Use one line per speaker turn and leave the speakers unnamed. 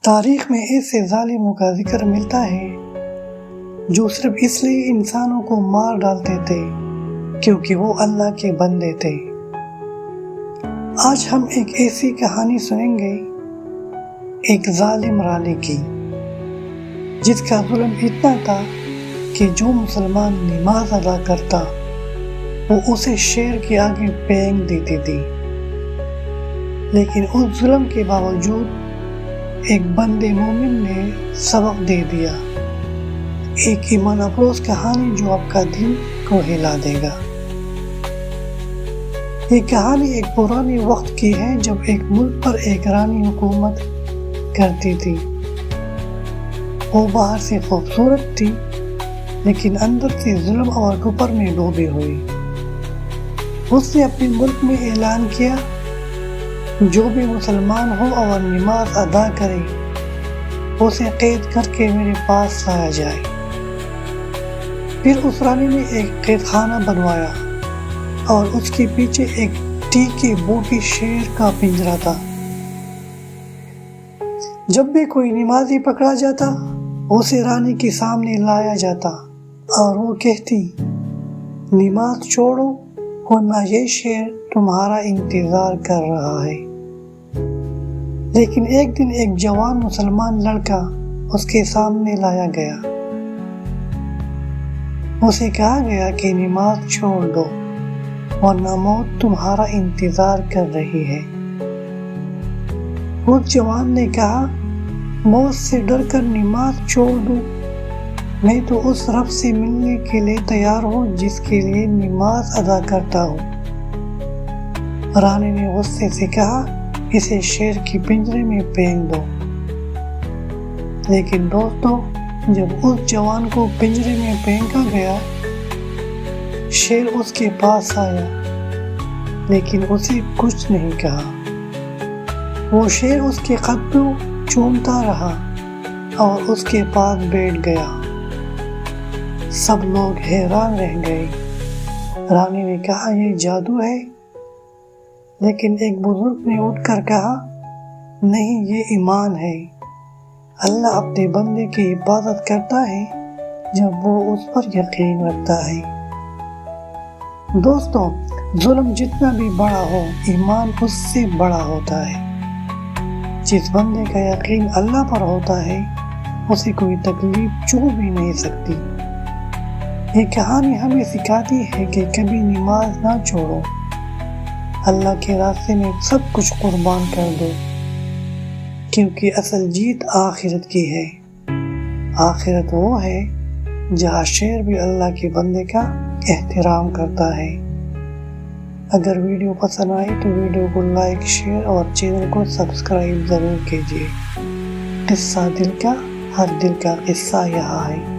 تاریخ میں ایسے ظالموں کا ذکر ملتا ہے جو صرف اس لیے انسانوں کو مار ڈالتے تھے کیونکہ وہ اللہ کے بندے تھے۔ آج ہم ایک ایسی کہانی سنیں گے، ایک ظالم رانے کی، جس کا ظلم اتنا تھا کہ جو مسلمان نماز ادا کرتا وہ اسے شیر کے آگے پھینک دیتی تھی، لیکن اس ظلم کے باوجود ایک بندے مومن نے سبق دے دیا، ایک ایمان افروز کہانی جو آپ کا دل کو ہلا دے گا۔ یہ کہانی ایک پرانے وقت کی ہے جب ایک ملک پر ایک رانی حکومت کرتی تھی۔ وہ باہر سے خوبصورت تھی لیکن اندر سے ظلم اور کفر میں ڈوبی ہوئی۔ اس نے اپنے ملک میں اعلان کیا، جو بھی مسلمان ہو اور نماز ادا کرے اسے قید کر کے میرے پاس لایا جائے۔ پھر اس رانی نے ایک قید خانہ بنوایا اور اس کے پیچھے ایک ٹیکے بوٹی شیر کا پنجرا تھا۔ جب بھی کوئی نمازی پکڑا جاتا اسے رانی کے سامنے لایا جاتا اور وہ کہتی، نماز چھوڑو ورنہ یہ شیر تمہارا انتظار کر رہا ہے۔ لیکن ایک دن ایک جوان مسلمان لڑکا اس کے سامنے لایا گیا۔ اسے کہا گیا کہ نماز چھوڑ دو ورنہ موت تمہارا انتظار کر رہی ہے۔ اس جوان نے کہا، موت سے ڈر کر نماز چھوڑ دوں؟ میں تو اس رب سے ملنے کے لیے تیار ہوں جس کے لیے نماز ادا کرتا ہوں۔ رانی نے غصے سے کہا، اسے شیر کی پنجرے میں پھینک دو۔ لیکن دوستو، جب اس جوان کو پنجرے میں پھینکا گیا، شیر اس کے پاس آیا لیکن اسے کچھ نہیں کہا۔ وہ شیر اس کے قد کو چومتا رہا اور اس کے پاس بیٹھ گیا۔ سب لوگ حیران رہ گئے۔ رانی نے کہا، یہ جادو ہے؟ لیکن ایک بزرگ نے اٹھ کر کہا، نہیں، یہ ایمان ہے۔ اللہ اپنے بندے کی حفاظت کرتا ہے جب وہ اس پر یقین رکھتا ہے۔ دوستو، ظلم جتنا بھی بڑا ہو، ایمان اس سے بڑا ہوتا ہے۔ جس بندے کا یقین اللہ پر ہوتا ہے اسے کوئی تکلیف چھو بھی نہیں سکتی۔ یہ کہانی ہمیں سکھاتی ہے کہ کبھی نماز نہ چھوڑو، اللہ کے راستے میں سب کچھ قربان کر دو، کیونکہ اصل جیت آخرت کی ہے۔ آخرت وہ ہے جہاں شیر بھی اللہ کے بندے کا احترام کرتا ہے۔ اگر ویڈیو پسند آئی تو ویڈیو کو لائک، شیئر اور چینل کو سبسکرائب ضرور کیجیے۔ قصہ دل کا، ہر دل کا قصہ یہاں ہے۔